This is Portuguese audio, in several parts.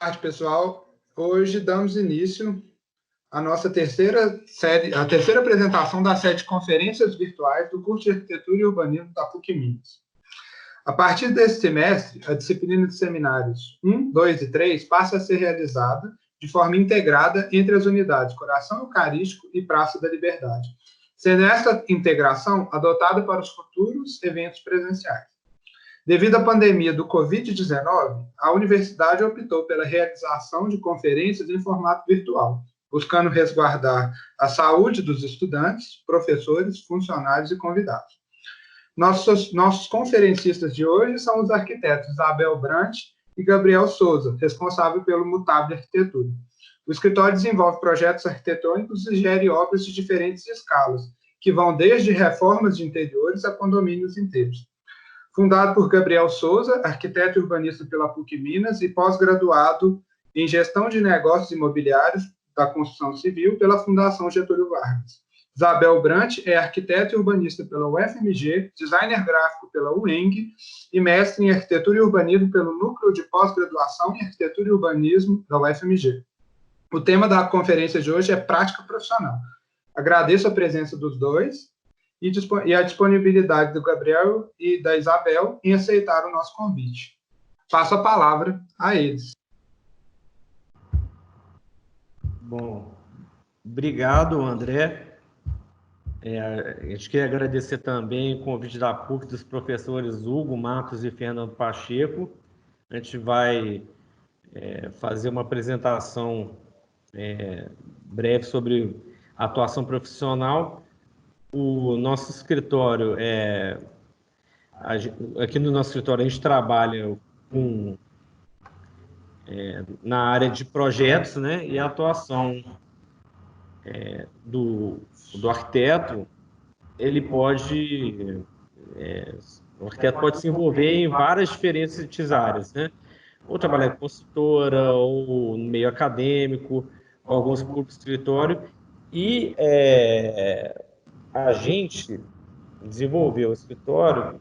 tarde, pessoal. Hoje damos início à nossa terceira apresentação da série de conferências virtuais do curso de Arquitetura e Urbanismo da PUC Minas. A partir desse semestre, a disciplina de seminários 1, 2 e 3 passa a ser realizada de forma integrada entre as unidades Coração Eucarístico e Praça da Liberdade, sendo esta integração adotada para os futuros eventos presenciais. Devido à pandemia do Covid-19, a universidade optou pela realização de conferências em formato virtual, buscando resguardar a saúde dos estudantes, professores, funcionários e convidados. Nossos conferencistas de hoje são os arquitetos Isabel Brant e Gabriel Souza, responsável pelo Mutable Arquitetura. O escritório desenvolve projetos arquitetônicos e gere obras de diferentes escalas, que vão desde reformas de interiores a condomínios inteiros. Fundado por Gabriel Souza, arquiteto e urbanista pela PUC Minas e pós-graduado em Gestão de Negócios Imobiliários da Construção Civil pela Fundação Getúlio Vargas. Isabel Brant é arquiteta e urbanista pela UFMG, designer gráfico pela UENG e mestre em Arquitetura e Urbanismo pelo Núcleo de Pós-Graduação em Arquitetura e Urbanismo da UFMG. O tema da conferência de hoje é prática profissional. Agradeço a presença dos dois e a disponibilidade do Gabriel e da Isabel em aceitar o nosso convite. Passo a palavra a eles. Bom, obrigado, André. A gente quer agradecer também o convite da PUC dos professores Hugo Matos e Fernando Pacheco. A gente vai fazer uma apresentação breve sobre atuação profissional. O nosso escritório aqui no nosso escritório a gente trabalha na área de projetos, né? E a atuação do arquiteto, o arquiteto pode se envolver em várias diferentes áreas, né? Ou trabalhar em consultora, ou no meio acadêmico, ou alguns grupos de escritório. E a gente desenvolveu o escritório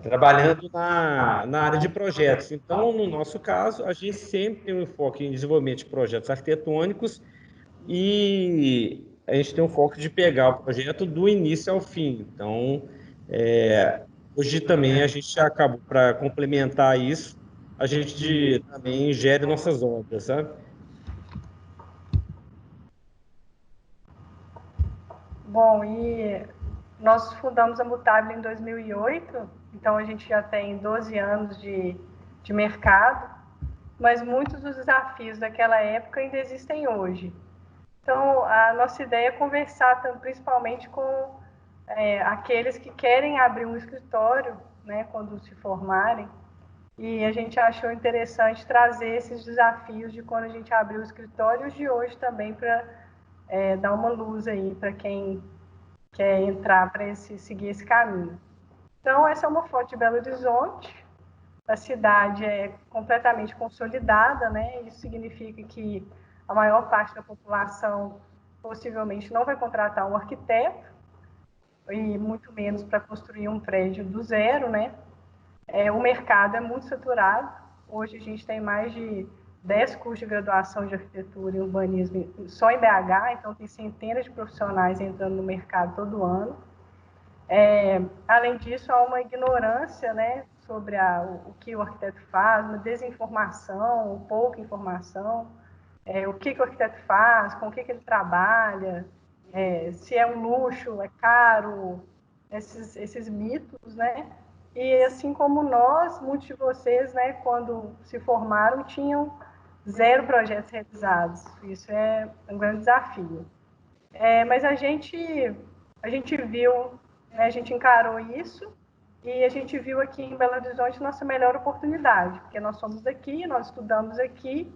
trabalhando na área de projetos. Então, no nosso caso, a gente sempre tem um foco em desenvolvimento de projetos arquitetônicos e a gente tem um foco de pegar o projeto do início ao fim. Então, hoje também a gente acabou, para complementar isso, a gente também gere nossas obras, sabe? Bom, e nós fundamos a Mutable em 2008, então a gente já tem 12 anos de mercado, mas muitos dos desafios daquela época ainda existem hoje. Então, a nossa ideia é conversar principalmente com aqueles que querem abrir um escritório, né, quando se formarem, e a gente achou interessante trazer esses desafios de quando a gente abriu o escritório de hoje também para dar uma luz aí para quem quer entrar para seguir esse caminho. Então, essa é uma foto de Belo Horizonte. A cidade é completamente consolidada, né? Isso significa que a maior parte da população possivelmente não vai contratar um arquiteto, e muito menos para construir um prédio do zero, né? O mercado é muito saturado. Hoje a gente tem mais de 10 cursos de graduação de arquitetura e urbanismo só em BH, então tem centenas de profissionais entrando no mercado todo ano. Além disso, há uma ignorância, né, sobre o que o arquiteto faz, uma desinformação, pouca informação, o que o arquiteto faz, com o que ele trabalha, se é um luxo, é caro, esses mitos, né? E assim como nós, muitos de vocês, né, quando se formaram, tinham 0 projetos realizados. Isso é um grande desafio. Mas a gente viu, né, a gente encarou isso e a gente viu aqui em Belo Horizonte nossa melhor oportunidade, porque nós somos daqui, nós estudamos aqui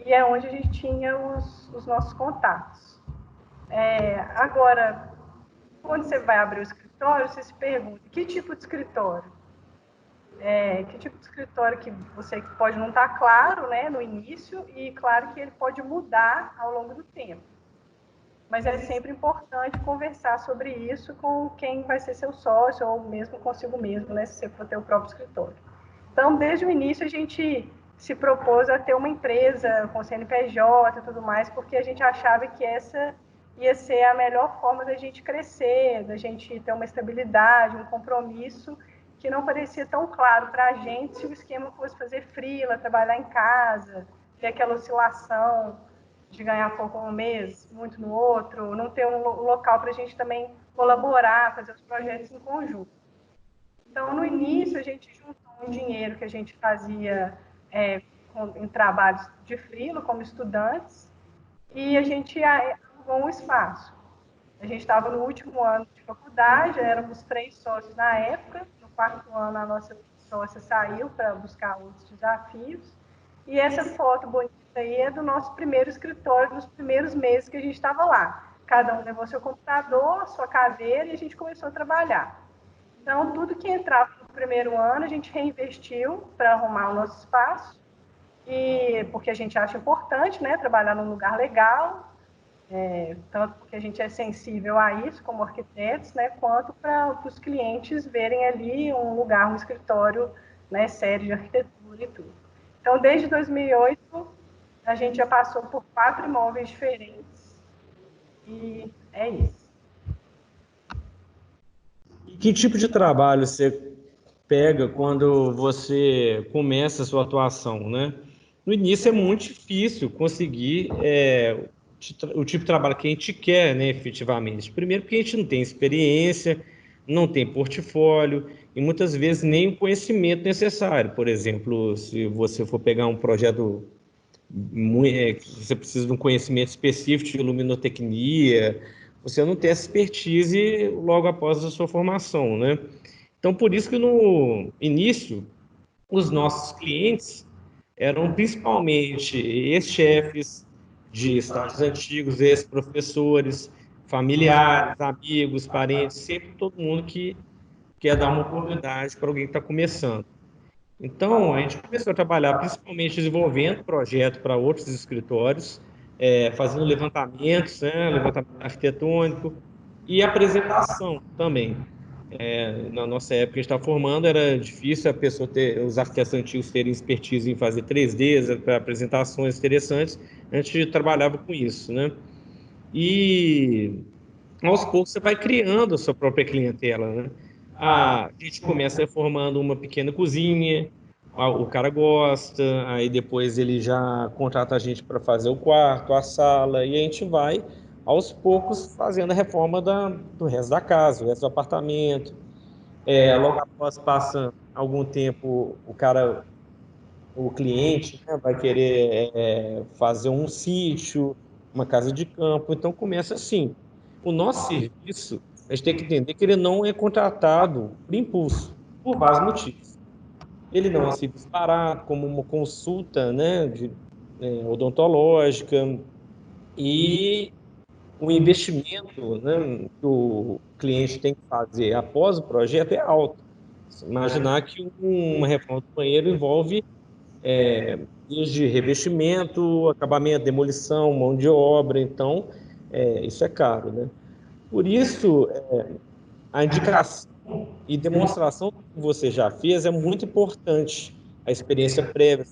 e é onde a gente tinha os nossos contatos. Agora, quando você vai abrir o escritório, você se pergunta, que tipo de escritório? Que tipo de escritório que você pode não estar claro, né, no início, e claro que ele pode mudar ao longo do tempo. Mas é sempre importante conversar sobre isso com quem vai ser seu sócio, ou mesmo consigo mesmo, né, se você for ter o próprio escritório. Então, desde o início, a gente se propôs a ter uma empresa com CNPJ e tudo mais, porque a gente achava que essa ia ser a melhor forma da gente crescer, da gente ter uma estabilidade, um compromisso, que não parecia tão claro para a gente se o esquema fosse fazer freela, trabalhar em casa, ter aquela oscilação de ganhar pouco um mês, muito no outro, não ter um local para a gente também colaborar, fazer os projetos em conjunto. Então, no início, a gente juntou um dinheiro que a gente fazia em trabalhos de freela, como estudantes, e a gente alugou um espaço. A gente estava no último ano de faculdade, éramos 3 sócios na época. No 4º ano, a nossa sócia saiu para buscar outros desafios. E essa foto bonita aí é do nosso primeiro escritório, dos primeiros meses que a gente estava lá. Cada um levou seu computador, sua cadeira, e a gente começou a trabalhar. Então, tudo que entrava no primeiro ano, a gente reinvestiu para arrumar o nosso espaço, e porque a gente acha importante, né, trabalhar num lugar legal, tanto porque a gente é sensível a isso como arquitetos, né, quanto para os clientes verem ali um lugar, um escritório, né, sério de arquitetura e tudo. Então, desde 2008, a gente já passou por 4 imóveis diferentes e é isso. E que tipo de trabalho você pega quando você começa a sua atuação, né? No início é muito difícil conseguir o tipo de trabalho que a gente quer, né, efetivamente. Primeiro porque a gente não tem experiência, não tem portfólio e muitas vezes nem o conhecimento necessário. Por exemplo, se você for pegar um projeto você precisa de um conhecimento específico de luminotecnia, você não tem essa expertise logo após a sua formação, né? Então, por isso que no início, os nossos clientes eram principalmente ex-chefes de estágios antigos, ex-professores, familiares, amigos, parentes, sempre todo mundo que quer dar uma oportunidade para alguém que está começando. Então, a gente começou a trabalhar principalmente desenvolvendo projeto para outros escritórios, fazendo levantamentos, né, levantamento arquitetônico e apresentação também. Na nossa época, a gente estava formando, era difícil a pessoa os arquitetos antigos terem expertise em fazer 3Ds, para apresentações interessantes, a gente trabalhava com isso, né? E aos poucos você vai criando a sua própria clientela, né? A gente começa formando uma pequena cozinha, o cara gosta, aí depois ele já contrata a gente para fazer o quarto, a sala, e a gente vai aos poucos fazendo a reforma do resto da casa, o resto do apartamento. Logo após passa algum tempo, o cliente, né, vai querer fazer um sítio, uma casa de campo, então começa assim. O nosso serviço, a gente tem que entender que ele não é contratado por impulso, por vários motivos. Ele não é serviço barato, como uma consulta, né, odontológica, e o investimento, né, que o cliente tem que fazer após o projeto é alto. Imaginar que uma reforma do banheiro envolve desde revestimento, acabamento, demolição, mão de obra, então isso é caro, né? Por isso, a indicação e demonstração que você já fez é muito importante. A experiência prévia,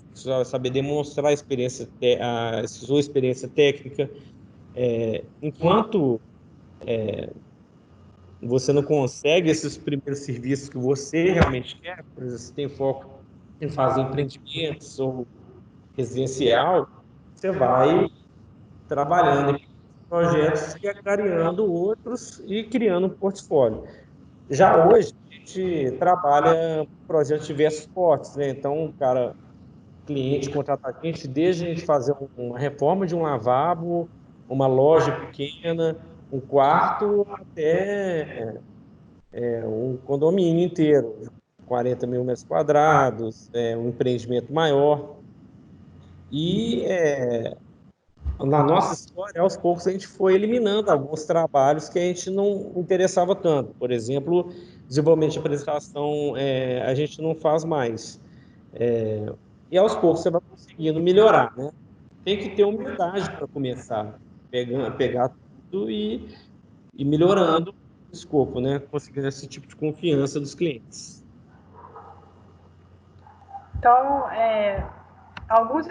saber demonstrar a sua experiência técnica. Enquanto você não consegue esses primeiros serviços que você realmente quer, por exemplo, você tem foco em fazer empreendimentos ou residencial, você vai trabalhando em projetos e agregando outros e criando um portfólio. Já hoje, a gente trabalha projetos de diversos portes, né? Então, o cliente contrata a gente desde a gente fazer uma reforma de um lavabo, uma loja pequena, um quarto, até um condomínio inteiro, 40 mil metros quadrados, um empreendimento maior. E na nossa história, aos poucos, a gente foi eliminando alguns trabalhos que a gente não interessava tanto. Por exemplo, desenvolvimento de apresentação, a gente não faz mais. E aos poucos você vai conseguindo melhorar, né? Tem que ter humildade para começar, pegar tudo e melhorando o escopo, né? Conseguindo esse tipo de confiança dos clientes. Então, alguns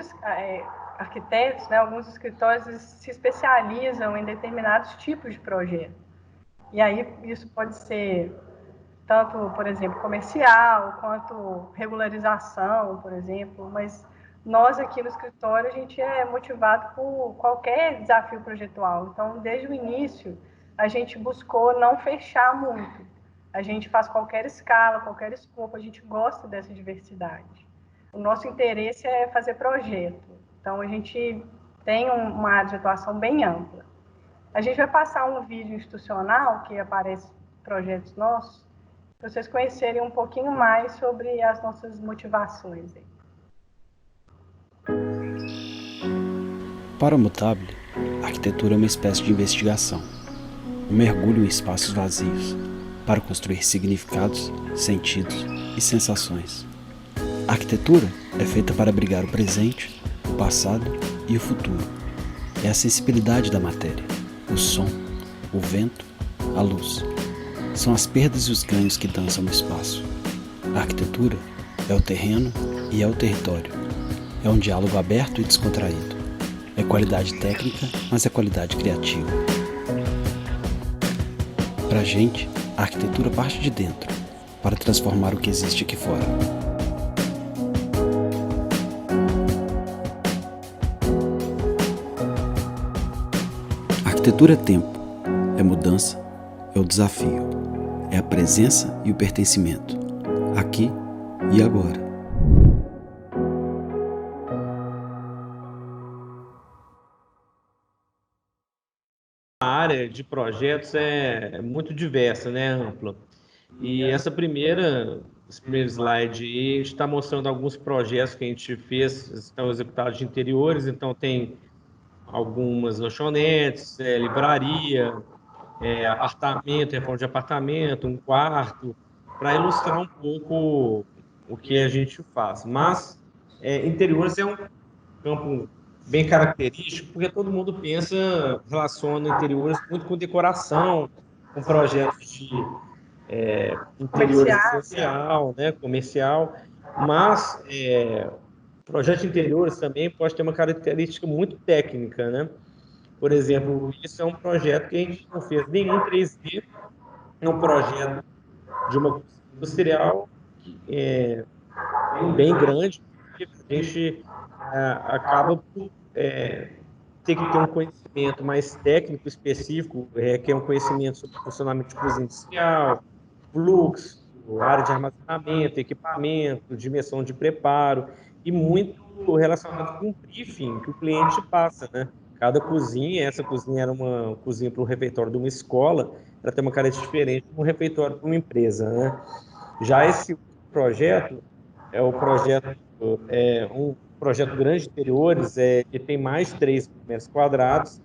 arquitetos, né, alguns escritórios se especializam em determinados tipos de projeto. E aí isso pode ser tanto, por exemplo, comercial, quanto regularização, por exemplo, mas nós aqui no escritório, a gente é motivado por qualquer desafio projetual. Então, desde o início, a gente buscou não fechar muito. A gente faz qualquer escala, qualquer escopo, a gente gosta dessa diversidade. O nosso interesse é fazer projeto. Então, a gente tem uma área de atuação bem ampla. A gente vai passar um vídeo institucional que aparece projetos nossos, para vocês conhecerem um pouquinho mais sobre as nossas motivações. Para o Mutable, a arquitetura é uma espécie de investigação, um mergulho em espaços vazios, para construir significados, sentidos e sensações. A arquitetura é feita para abrigar o presente, o passado e o futuro. É a sensibilidade da matéria, o som, o vento, a luz. São as perdas e os ganhos que dançam no espaço. A arquitetura é o terreno e é o território. É um diálogo aberto e descontraído. É qualidade técnica, mas é qualidade criativa. Pra gente, a arquitetura parte de dentro, para transformar o que existe aqui fora. A arquitetura é tempo, é mudança, é o desafio, é a presença e o pertencimento, aqui e agora. A área de projetos é muito diversa, né, ampla. E esse primeiro slide aí está mostrando alguns projetos que a gente fez, estão executados de interiores, então tem algumas lanchonetes, livraria, apartamento, reforma de apartamento, um quarto, para ilustrar um pouco o que a gente faz. Mas interiores é um campo bem característico, porque todo mundo relaciona interiores muito com decoração, com projetos de interior residencial, né, comercial, mas projeto de interiores também pode ter uma característica muito técnica, né? Por exemplo, isso é um projeto que a gente não fez nenhum 3D, é um projeto de uma cozinha industrial bem grande, que a gente acaba por ter que ter um conhecimento mais técnico específico, que é um conhecimento sobre funcionamento de cozinha industrial, fluxo, área de armazenamento, equipamento, dimensão de preparo, e muito relacionado com o briefing que o cliente passa, né? Cada cozinha, essa cozinha era uma cozinha para um refeitório de uma escola, ela tem uma característica diferente de um refeitório para uma empresa, né? Já esse projeto é o projeto, um projeto grande de interiores, que tem mais de 3 metros quadrados,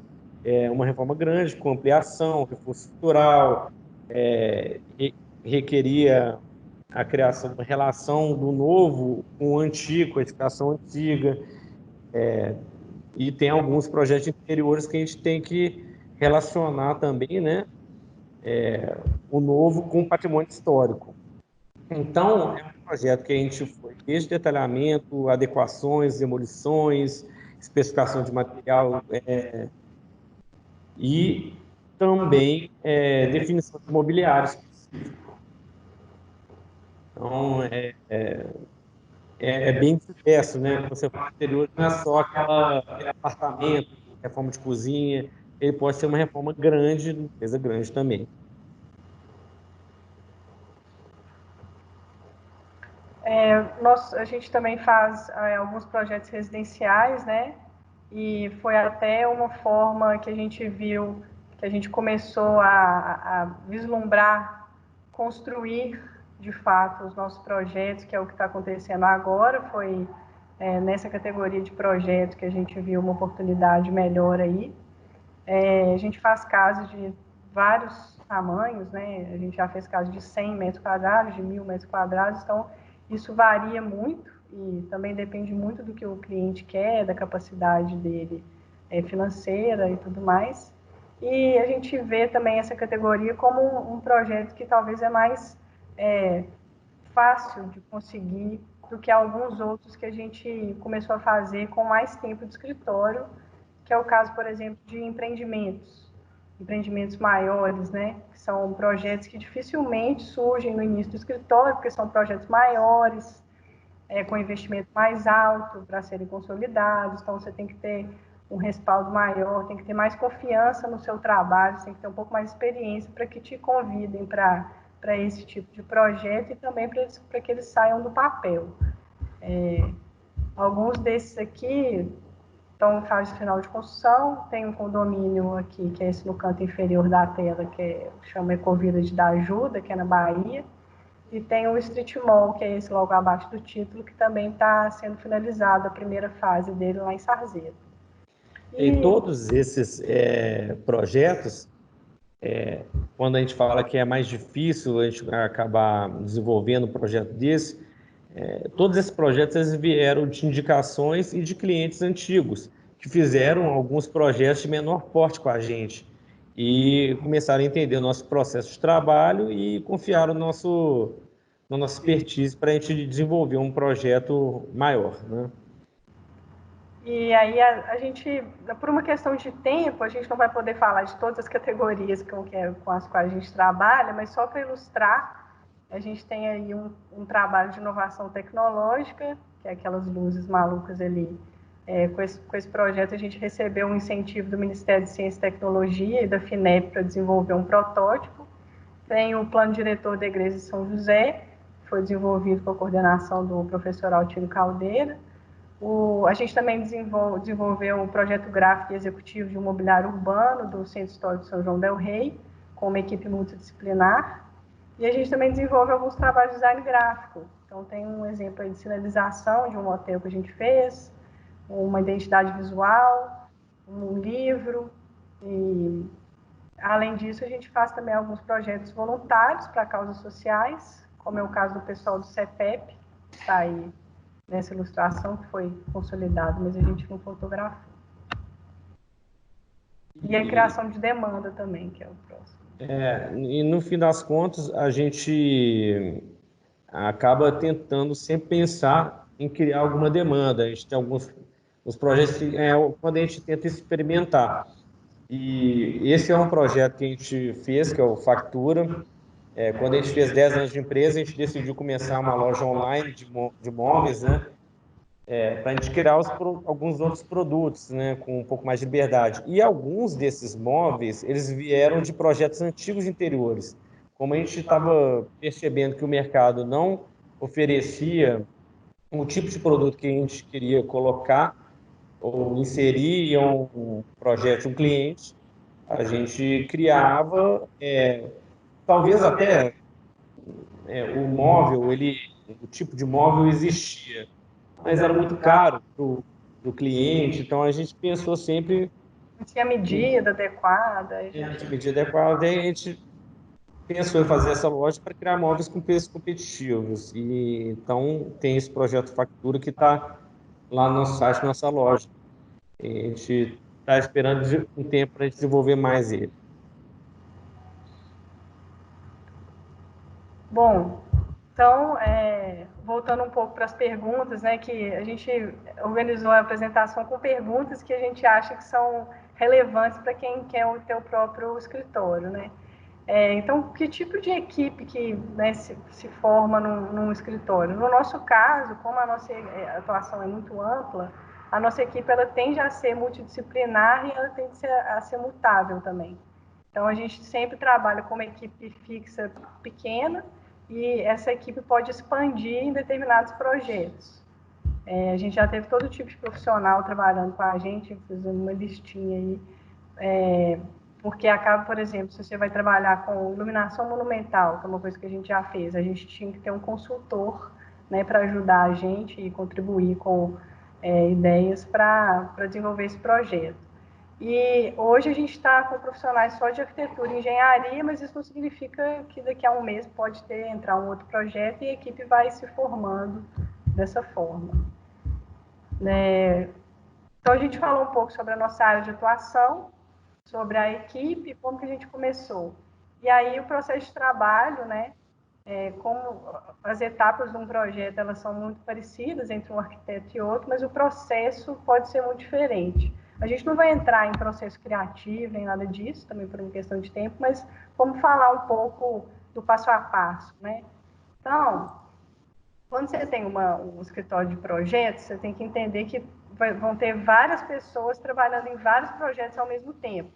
uma reforma grande, com ampliação, reforço estrutural, requeria a criação, uma relação do novo com o antigo, com a edificação antiga, e tem alguns projetos interiores que a gente tem que relacionar também, né, o novo com o patrimônio histórico. Então, é um projeto que a gente foi desde detalhamento, adequações, demolições, especificação de material e também definição de mobiliários. Então, bem diverso, né? Quando você fala interior, não é só aquele apartamento, reforma de cozinha, ele pode ser uma reforma grande, empresa grande também. A gente também faz alguns projetos residenciais, né? E foi até uma forma que a gente viu, que a gente começou a vislumbrar, construir de fato os nossos projetos, que é o que está acontecendo agora. Foi nessa categoria de projeto que a gente viu uma oportunidade melhor aí. A gente faz casas de vários tamanhos, né? A gente já fez casas de 100 metros quadrados, de 1.000 metros quadrados, então isso varia muito e também depende muito do que o cliente quer, da capacidade dele financeira e tudo mais. E a gente vê também essa categoria como um projeto que talvez é mais fácil de conseguir do que alguns outros que a gente começou a fazer com mais tempo de escritório, que é o caso, por exemplo, de empreendimentos maiores, né? Que são projetos que dificilmente surgem no início do escritório, porque são projetos maiores, com investimento mais alto para serem consolidados, então você tem que ter um respaldo maior, tem que ter mais confiança no seu trabalho, você tem que ter um pouco mais de experiência para que te convidem para esse tipo de projeto e também para que eles saiam do papel. Alguns desses aqui estão em fase final de construção, tem um condomínio aqui, que é esse no canto inferior da tela, que chama Ecovillage da Ajuda, que é na Bahia, e tem o Street Mall, que é esse logo abaixo do título, que também está sendo finalizado a primeira fase dele lá em Sarzedo. E todos esses projetos, quando a gente fala que é mais difícil a gente acabar desenvolvendo um projeto desse, todos esses projetos eles vieram de indicações e de clientes antigos, que fizeram alguns projetos de menor porte com a gente e começaram a entender o nosso processo de trabalho e confiaram na nossa expertise para a gente desenvolver um projeto maior, né? E aí a gente, por uma questão de tempo, a gente não vai poder falar de todas as categorias com as quais a gente trabalha, mas só para ilustrar, a gente tem aí um trabalho de inovação tecnológica, que é aquelas luzes malucas ali. Com esse projeto, a gente recebeu um incentivo do Ministério de Ciência e Tecnologia e da FINEP para desenvolver um protótipo. Tem o plano diretor da Igreja de São José, que foi desenvolvido com a coordenação do professor Altino Caldeira. A gente também desenvolveu um projeto gráfico e executivo de um mobiliário urbano do Centro Histórico de São João del Rei, com uma equipe multidisciplinar. E a gente também desenvolve alguns trabalhos de design gráfico. Então, tem um exemplo aí de sinalização de um hotel que a gente fez, uma identidade visual, um livro. E, além disso, a gente faz também alguns projetos voluntários para causas sociais, como é o caso do pessoal do CEPEP, que está aí nessa ilustração, que foi consolidado, mas a gente não fotografou. E a criação de demanda também, que é o próximo. E no fim das contas, a gente acaba tentando sempre pensar em criar alguma demanda. A gente tem alguns os projetos, quando a gente tenta experimentar. E esse é um projeto que a gente fez, que é o Factura. Quando a gente fez 10 anos de empresa, a gente decidiu começar uma loja online de móveis, né? Para a gente criar alguns outros produtos, né, com um pouco mais de liberdade. E alguns desses móveis, eles vieram de projetos antigos interiores. Como a gente estava percebendo que o mercado não oferecia o tipo de produto que a gente queria colocar ou inserir em um projeto de um cliente, a gente criava, talvez até o móvel, o tipo de móvel existia, mas era muito caro para o cliente, então a gente pensou sempre... Não tinha medida adequada. Medida adequada, e a gente pensou em fazer essa loja para criar móveis com preços competitivos. E, então, tem esse projeto Factura que está lá no nosso site, na nossa loja. E a gente está esperando um tempo para desenvolver mais ele. Bom, então, voltando um pouco para as perguntas, né, que a gente organizou a apresentação com perguntas que a gente acha que são relevantes para quem quer ter o próprio escritório, né? Então, que tipo de equipe que, né, se forma num escritório? No nosso caso, como a nossa atuação é muito ampla, a nossa equipe ela tende a ser multidisciplinar e ela tende a ser mutável também. Então, a gente sempre trabalha com uma equipe fixa pequena e essa equipe pode expandir em determinados projetos. A gente já teve todo tipo de profissional trabalhando com a gente, fazendo uma listinha aí, porque acaba, por exemplo, se você vai trabalhar com iluminação monumental, que é uma coisa que a gente já fez, a gente tinha que ter um consultor, né, para ajudar a gente e contribuir com ideias para desenvolver esse projeto. E hoje a gente está com profissionais só de arquitetura e engenharia, mas isso não significa que daqui a um mês pode entrar um outro projeto e a equipe vai se formando dessa forma. Então a gente falou um pouco sobre a nossa área de atuação, sobre a equipe, como que a gente começou. E aí o processo de trabalho, né, como as etapas de um projeto elas são muito parecidas entre um arquiteto e outro, mas o processo pode ser muito diferente. A gente não vai entrar em processo criativo nem nada disso, também por uma questão de tempo, mas vamos falar um pouco do passo a passo, né? Então, quando você tem um escritório de projetos, você tem que entender que vão ter várias pessoas trabalhando em vários projetos ao mesmo tempo,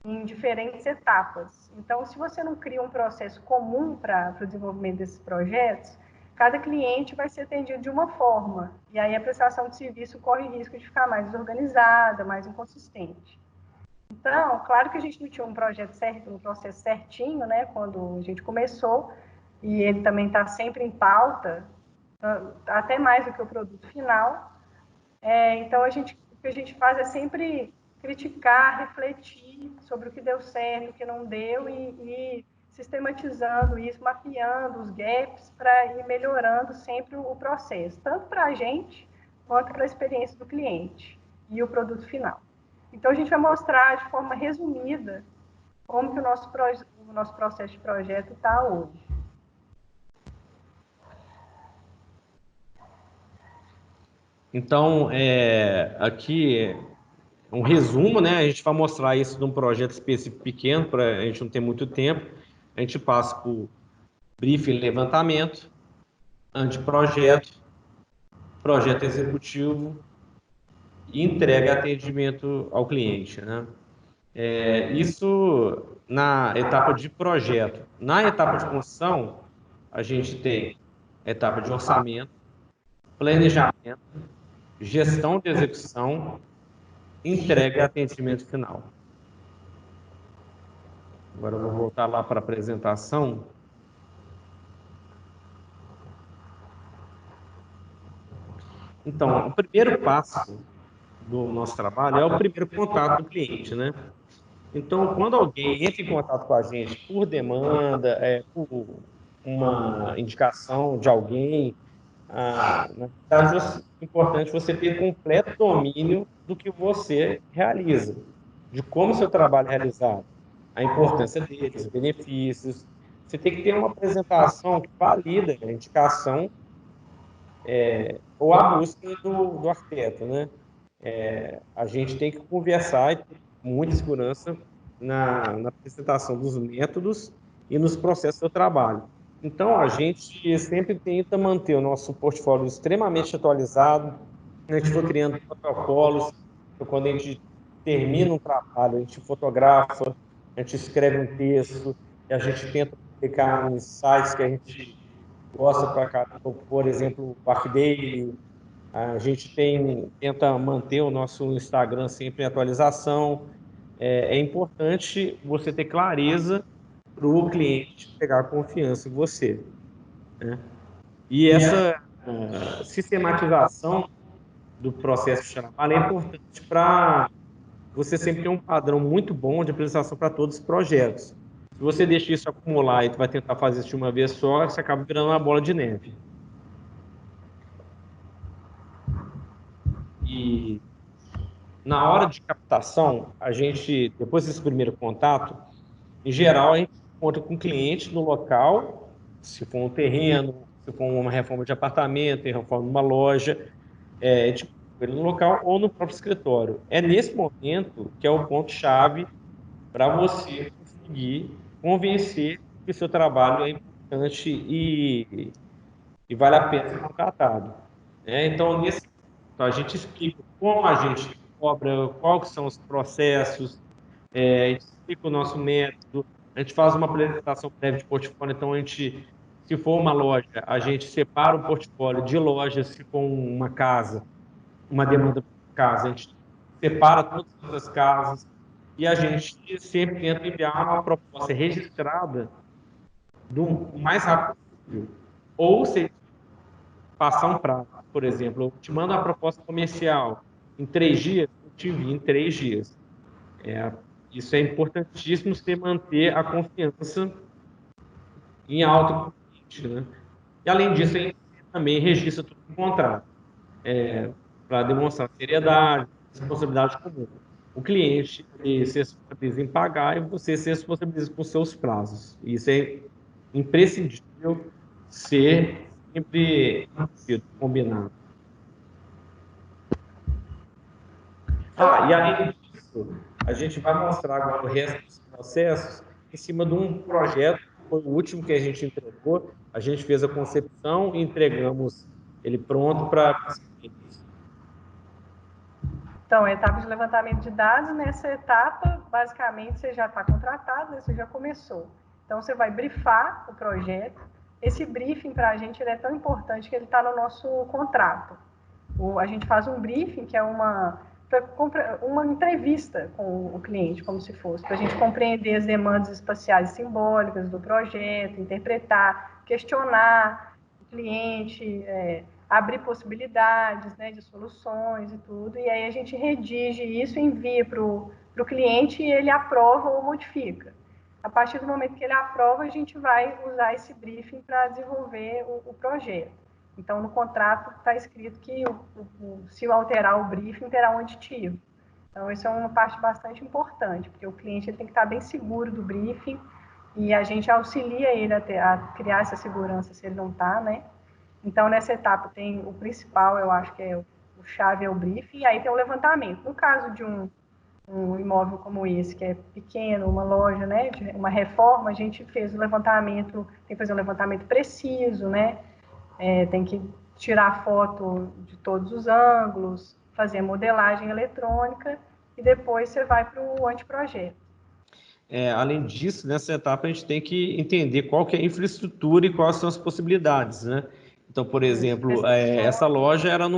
em diferentes etapas. Então, se você não cria um processo comum para o desenvolvimento desses projetos, cada cliente vai ser atendido de uma forma, e aí a prestação de serviço corre risco de ficar mais desorganizada, mais inconsistente. Então, claro que a gente não tinha um projeto certo, um processo certinho, né, quando a gente começou, e ele também está sempre em pauta, até mais do que o produto final. Então, o que a gente faz é sempre criticar, refletir sobre o que deu certo, o que não deu, e sistematizando isso, mapeando os gaps para ir melhorando sempre o processo, tanto para a gente quanto para a experiência do cliente e o produto final. Então, a gente vai mostrar de forma resumida como que o nosso processo de projeto está hoje. Então, aqui um resumo, né? A gente vai mostrar isso num projeto específico pequeno, para a gente não ter muito tempo. A gente passa por briefing, levantamento, anteprojeto, projeto executivo e entrega atendimento ao cliente, né? Isso na etapa de projeto. Na etapa de construção, a gente tem a etapa de orçamento, planejamento, gestão de execução, entrega e atendimento final. Agora eu vou voltar lá para a apresentação. Então, o primeiro passo do nosso trabalho é o primeiro contato do cliente, né? Então, quando alguém entra em contato com a gente por demanda, por uma indicação de alguém, na verdade, é importante você ter completo domínio do que você realiza, de como o seu trabalho é realizado, a importância dele, os benefícios. Você tem que ter uma apresentação que valida a indicação ou a busca do arquiteto, né? A gente tem que conversar e ter muita segurança na apresentação dos métodos e nos processos do trabalho. Então, a gente sempre tenta manter o nosso portfólio extremamente atualizado. A gente foi criando protocolos. Quando a gente termina um trabalho, a gente fotografa, a gente escreve um texto, e a gente tenta publicar em sites que a gente gosta para cá, por exemplo, o ArcDaily. A gente tenta manter o nosso Instagram sempre em atualização. É importante você ter clareza para o cliente pegar confiança em você, né? E essa sistematização do processo de trabalho é importante para você sempre ter um padrão muito bom de apresentação para todos os projetos. Se você deixa isso acumular e vai tentar fazer isso de uma vez só, você acaba virando uma bola de neve. E na hora de captação, a gente, depois desse primeiro contato, em geral, a gente encontra com o cliente no local, se for um terreno, se for uma reforma de apartamento, reforma de uma loja, a gente encontra ele no local ou no próprio escritório. É nesse momento que é o ponto-chave para você conseguir convencer que o seu trabalho é importante e vale a pena ser contratado. Então, a gente explica como a gente cobra, quais são os processos, a gente explica o nosso método, a gente faz uma apresentação prévia de portfólio. Então, se for uma loja, a gente separa o portfólio de lojas. Se for uma casa, uma demanda por casa, a gente separa todas as casas e a gente sempre tenta enviar uma proposta registrada do mais rápido possível. Ou se passar um prazo, por exemplo, eu te mando uma proposta comercial em 3 dias, eu te envio em 3 dias. Isso é importantíssimo, você manter a confiança em alta com o cliente, né? E além disso, a gente também registra tudo no contrato, para demonstrar seriedade, responsabilidade comum. O cliente se responsabiliza em pagar e você se responsabiliza com seus prazos. Isso é imprescindível possível ser sempre combinado. E além disso, a gente vai mostrar agora o resto dos processos em cima de um projeto, que foi o último que a gente entregou. A gente fez a concepção e entregamos ele pronto para... Então, a etapa de levantamento de dados, nessa etapa, basicamente, você já está contratado, né? Você já começou. Então, você vai brifar o projeto. Esse briefing, para a gente, ele é tão importante que ele está no nosso contrato. A gente faz um briefing, que é uma entrevista com o cliente, como se fosse, para a gente compreender as demandas espaciais e simbólicas do projeto, interpretar, questionar o cliente, abrir possibilidades, né, de soluções e tudo, e aí a gente redige isso e envia para o cliente e ele aprova ou modifica. A partir do momento que ele aprova, a gente vai usar esse briefing para desenvolver o projeto. Então, no contrato está escrito que se alterar o briefing, terá um aditivo. Então, isso é uma parte bastante importante, porque o cliente ele tem que estar bem seguro do briefing e a gente auxilia ele a criar essa segurança se ele não está, né? Então, nessa etapa tem o principal, eu acho que é o chave é o briefing, e aí tem o levantamento. No caso de um imóvel como esse, que é pequeno, uma loja, né, uma reforma, a gente fez o levantamento, tem que fazer um levantamento preciso, né? Tem que tirar foto de todos os ângulos, fazer modelagem eletrônica e depois você vai para o anteprojeto. Além disso, nessa etapa a gente tem que entender qual que é a infraestrutura e quais são as possibilidades, né? Então, por exemplo, essa loja ela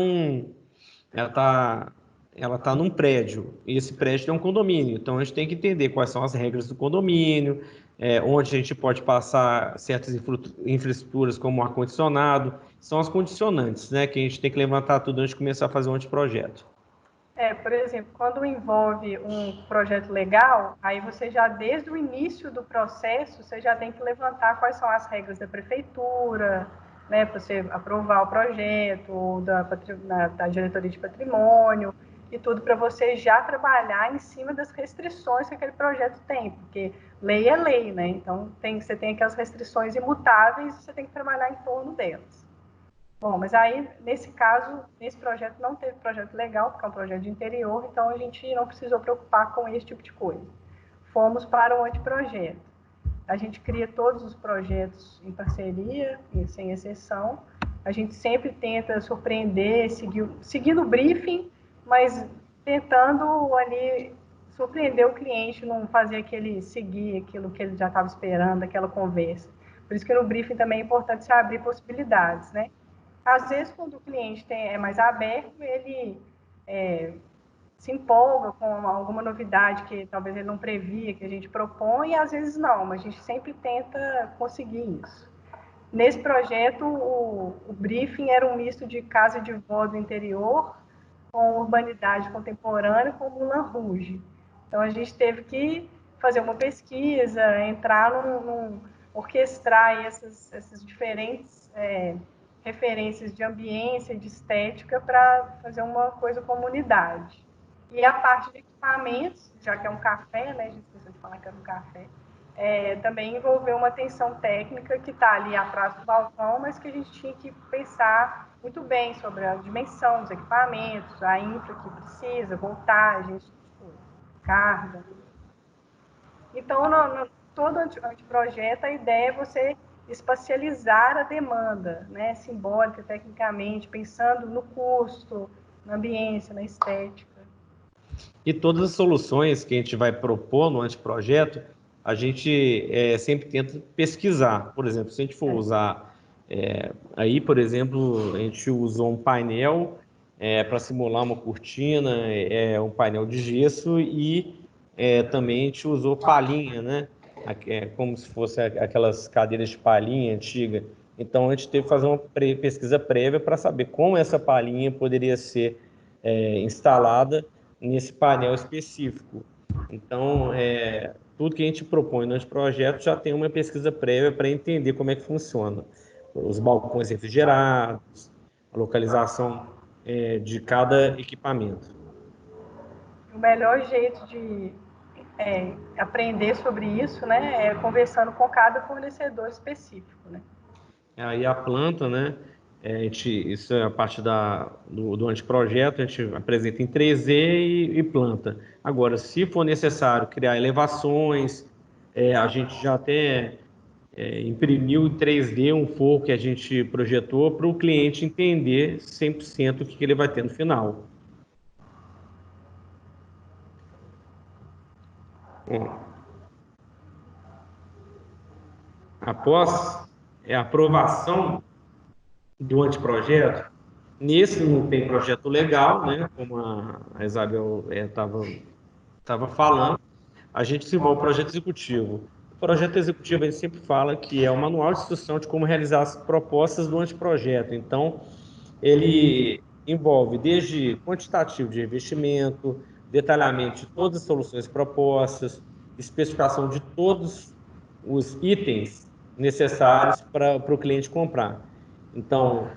tá num prédio, e esse prédio é um condomínio, então a gente tem que entender quais são as regras do condomínio, onde a gente pode passar certas infraestruturas como ar-condicionado, são as condicionantes, né, que a gente tem que levantar tudo antes de começar a fazer um anteprojeto. Por exemplo, quando envolve um projeto legal, aí você já, desde o início do processo, você já tem que levantar quais são as regras da prefeitura, né, para você aprovar o projeto, da diretoria de patrimônio, e tudo para você já trabalhar em cima das restrições que aquele projeto tem, porque lei é lei, né? Então, você tem aquelas restrições imutáveis e você tem que trabalhar em torno delas. Bom, mas aí, nesse caso, nesse projeto não teve projeto legal, porque é um projeto de interior, então a gente não precisou preocupar com esse tipo de coisa. Fomos para o anteprojeto. A gente cria todos os projetos em parceria, sem exceção. A gente sempre tenta surpreender, seguindo o briefing, mas tentando ali surpreender o cliente, não fazer seguir aquilo que ele já estava esperando, aquela conversa. Por isso que no briefing também é importante se abrir possibilidades, né? Às vezes, quando o cliente é mais aberto, ele se empolga com alguma novidade que talvez ele não previa, que a gente propõe, e às vezes não, mas a gente sempre tenta conseguir isso. Nesse projeto, o briefing era um misto de casa de vó do interior com urbanidade contemporânea com Moulin Rouge. Então, a gente teve que fazer uma pesquisa, entrar orquestrar essas diferentes referências de ambiência, de estética, para fazer uma coisa comunidade. E a parte de equipamentos, já que é um café, né, a gente esqueceu de falar que era um café, também envolveu uma atenção técnica que está ali atrás do balcão, mas que a gente tinha que pensar muito bem sobre a dimensão dos equipamentos, a infra que precisa, voltagem, carga. Então, todo anteprojeto, a ideia é você espacializar a demanda, né, simbólica, tecnicamente, pensando no custo, na ambiência, na estética. E todas as soluções que a gente vai propor no anteprojeto, a gente sempre tenta pesquisar. Por exemplo, se a gente for usar... aí, por exemplo, a gente usou um painel para simular uma cortina, um painel de gesso, e também a gente usou palhinha, né? Como se fosse aquelas cadeiras de palhinha antiga. Então, a gente teve que fazer uma pesquisa prévia para saber como essa palhinha poderia ser instalada nesse painel específico. Então, tudo que a gente propõe nos projetos já tem uma pesquisa prévia para entender como é que funciona. Os balcões refrigerados, a localização de cada equipamento. O melhor jeito de aprender sobre isso, né, é conversando com cada fornecedor específico, né? Aí a planta, né? Isso é a parte do anteprojeto, a gente apresenta em 3D e planta. Agora, se for necessário criar elevações, a gente já até imprimiu em 3D um forro que a gente projetou para o cliente entender 100% o que ele vai ter no final. Bom, após a aprovação do anteprojeto, nesse não tem projeto legal, né, como a Isabel estava falando, a gente desenvolve o projeto executivo. O projeto executivo, a gente sempre fala que é o manual de instrução de como realizar as propostas do anteprojeto. Então, ele envolve desde quantitativo de investimento, detalhamento de todas as soluções propostas, especificação de todos os itens necessários para o cliente comprar. Então,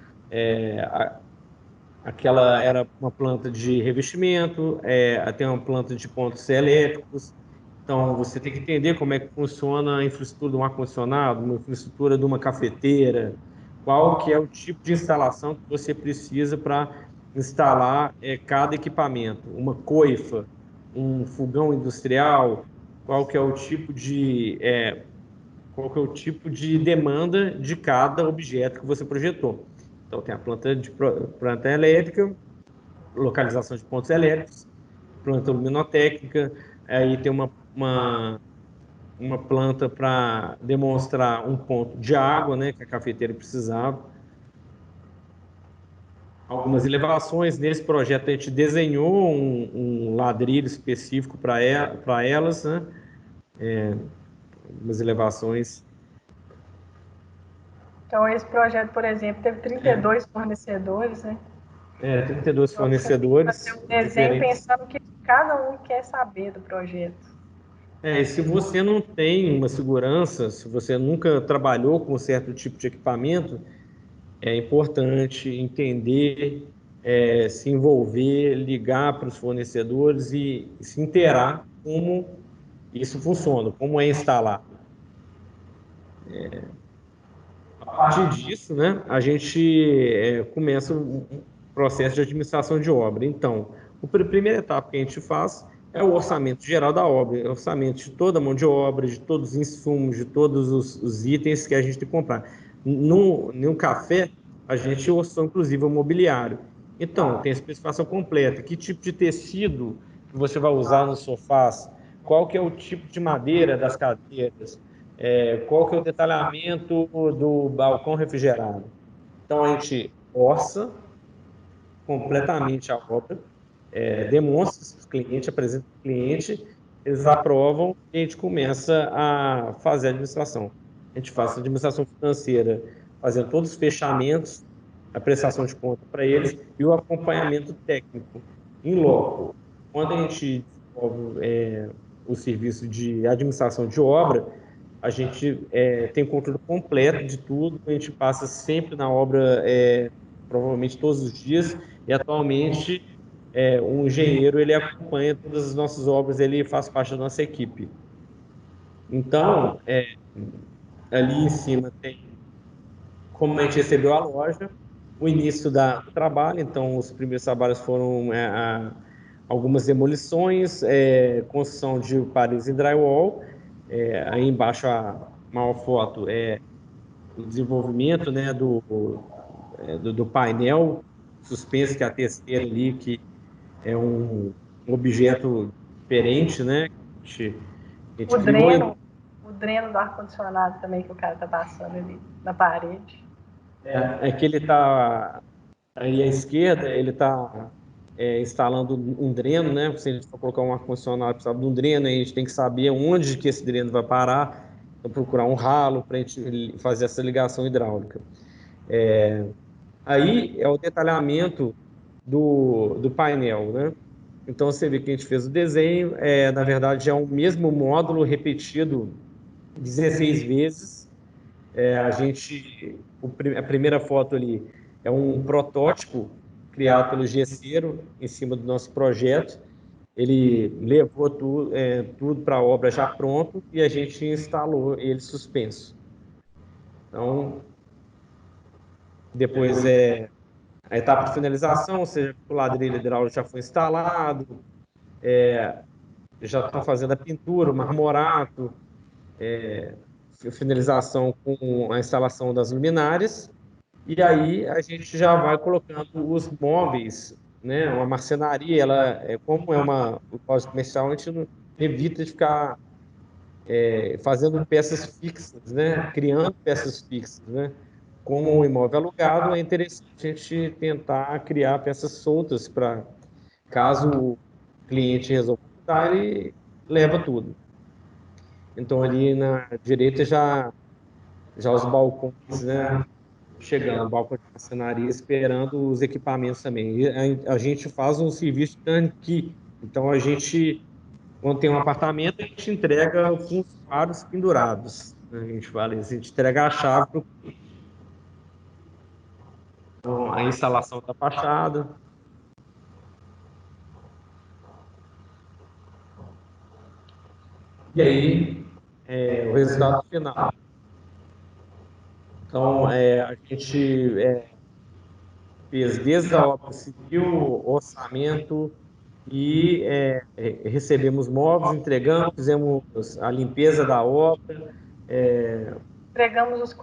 aquela era uma planta de revestimento, tem uma planta de pontos elétricos. Então, você tem que entender como é que funciona a infraestrutura de um ar-condicionado, uma infraestrutura de uma cafeteira, qual que é o tipo de instalação que você precisa para instalar cada equipamento, uma coifa, um fogão industrial, qual que é o tipo de demanda de cada objeto que você projetou. Então, tem a planta elétrica, localização de pontos elétricos, planta luminotécnica, aí tem uma planta para demonstrar um ponto de água, né, que a cafeteira precisava. Algumas elevações. Nesse projeto, a gente desenhou um ladrilho específico para elas, né? Algumas elevações. Então, esse projeto, por exemplo, teve 32 fornecedores, né? 32 fornecedores. Fazer um desenho pensando o que cada um quer saber do projeto. E se você não tem uma segurança, se você nunca trabalhou com um certo tipo de equipamento, é importante entender, se envolver, ligar para os fornecedores e se inteirar como isso funciona, como é instalado. A partir disso, né, a gente começa um processo de administração de obra. Então, a primeira etapa que a gente faz é o orçamento geral da obra, o orçamento de toda a mão de obra, de todos os insumos, de todos os itens que a gente tem que comprar. Num café, a gente orçou, inclusive, o mobiliário. Então, tem a especificação completa, que tipo de tecido que você vai usar nos sofás, qual que é o tipo de madeira das cadeiras, qual que é o detalhamento do balcão refrigerado. Então, a gente orça completamente a obra, demonstra para o cliente, apresenta para o cliente, eles aprovam e a gente começa a fazer a administração. A gente faz a administração financeira, fazendo todos os fechamentos, a prestação de conta para eles e o acompanhamento técnico em loco. Quando a gente desenvolve o serviço de administração de obra, a gente tem controle completo de tudo, a gente passa sempre na obra, provavelmente todos os dias, e atualmente um engenheiro ele acompanha todas as nossas obras, ele faz parte da nossa equipe. Então, ali em cima tem como a gente recebeu a loja, o início do trabalho. Então, os primeiros trabalhos foram algumas demolições, construção de paredes em drywall. Aí embaixo a maior foto é o desenvolvimento, né, do painel suspenso, que é a terceira ali, que é um objeto diferente, né? A gente criou. O dreno do ar-condicionado também que o cara está passando ali na parede. Que ele está aí à esquerda, ele está instalando um dreno, né? Se a gente for colocar um ar-condicionado, precisa de um dreno, aí a gente tem que saber onde que esse dreno vai parar, então procurar um ralo para a gente fazer essa ligação hidráulica. Aí é o detalhamento do painel, né? Então você vê que a gente fez o desenho, na verdade é o mesmo módulo repetido 16 vezes. A primeira foto ali é um protótipo criado pelo gesseiro em cima do nosso projeto. Ele levou tudo para a obra já pronto e a gente instalou ele suspenso. Então, Depois a etapa de finalização, ou seja, o ladrilho hidráulico já foi instalado, já estão fazendo a pintura, o marmorato, finalização com a instalação das luminárias, e aí a gente já vai colocando os móveis, né? Uma marcenaria, como é uma loja comercial, a gente não evita de ficar fazendo peças fixas, né? Criando peças fixas, né? Como o imóvel alugado, é interessante a gente tentar criar peças soltas para, caso o cliente resolva mudar, ele leva tudo. Então, ali na direita já os balcões, né? Chegando, o balcão de marcenaria, esperando os equipamentos também. E a gente faz um serviço de turnkey. Então, a gente, quando tem um apartamento, a gente entrega com os quadros pendurados. Né? A gente fala isso, a gente entrega a chave para a instalação da fachada. E aí, o resultado final. Então, a gente fez desde a obra civil, orçamento, e recebemos móveis, entregamos, fizemos a limpeza da obra. Entregamos os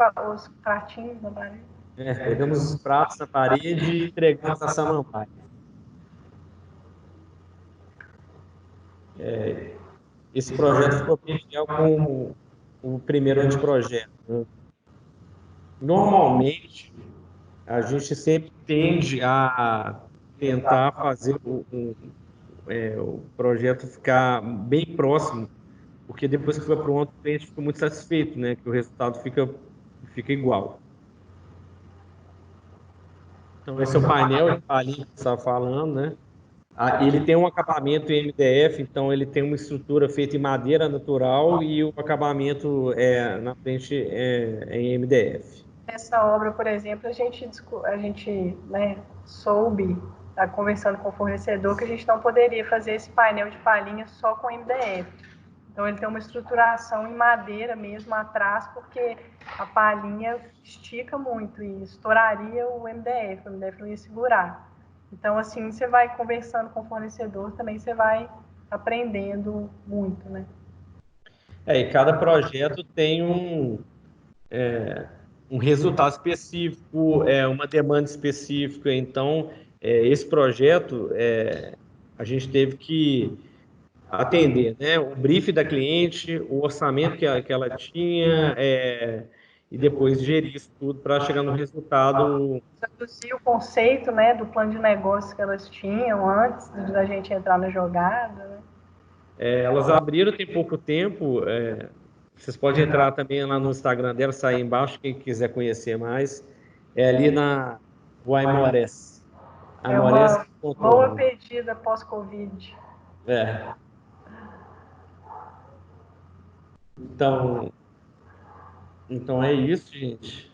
pratinhos na parede. Pegamos os pratos na parede e entregamos a samambaia. Esse projeto ficou bem fiel com o primeiro anteprojeto. Né? Normalmente, a gente sempre tende a tentar fazer o projeto ficar bem próximo, porque depois que fica pronto, o cliente fica muito satisfeito, né? Que o resultado fica igual. Então, esse é o painel de palhinha que você estava falando, né? Ele tem um acabamento em MDF, então ele tem uma estrutura feita em madeira natural e o acabamento na frente em MDF. Essa obra, por exemplo, a gente né, soube, tá conversando com o fornecedor, que a gente não poderia fazer esse painel de palhinha só com MDF. Então, ele tem uma estruturação em madeira mesmo atrás, porque a palhinha estica muito e estouraria o MDF não ia segurar. Então, assim, você vai conversando com o fornecedor, também você vai aprendendo muito, né? E cada projeto tem um resultado específico, uma demanda específica. Então, esse projeto, a gente teve que atender, né? O brief da cliente, o orçamento que ela tinha, e depois gerir isso tudo para chegar no resultado. Traduzir o conceito, né, do plano de negócio que elas tinham antes da gente entrar na jogada, né? Elas abriram tem pouco tempo. Vocês podem entrar também lá no Instagram dela, sair embaixo, quem quiser conhecer mais. É ali na Guaimores. Uma boa pedida pós-Covid. Então é isso, gente.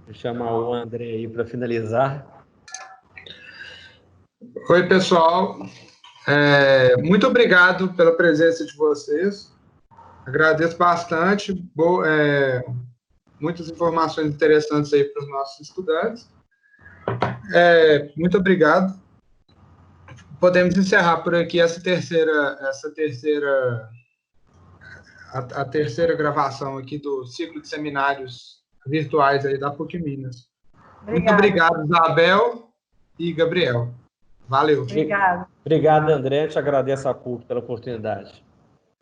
Vou chamar o André aí para finalizar. Oi, pessoal. Muito obrigado pela presença de vocês. Agradeço bastante. Muitas informações interessantes aí para os nossos estudantes. Muito obrigado. Podemos encerrar por aqui a terceira gravação aqui do ciclo de seminários virtuais aí da PUC Minas. Muito obrigado, Isabel e Gabriel. Valeu. Obrigado, André. Te agradeço a PUC pela oportunidade.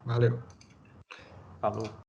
Valeu. Falou.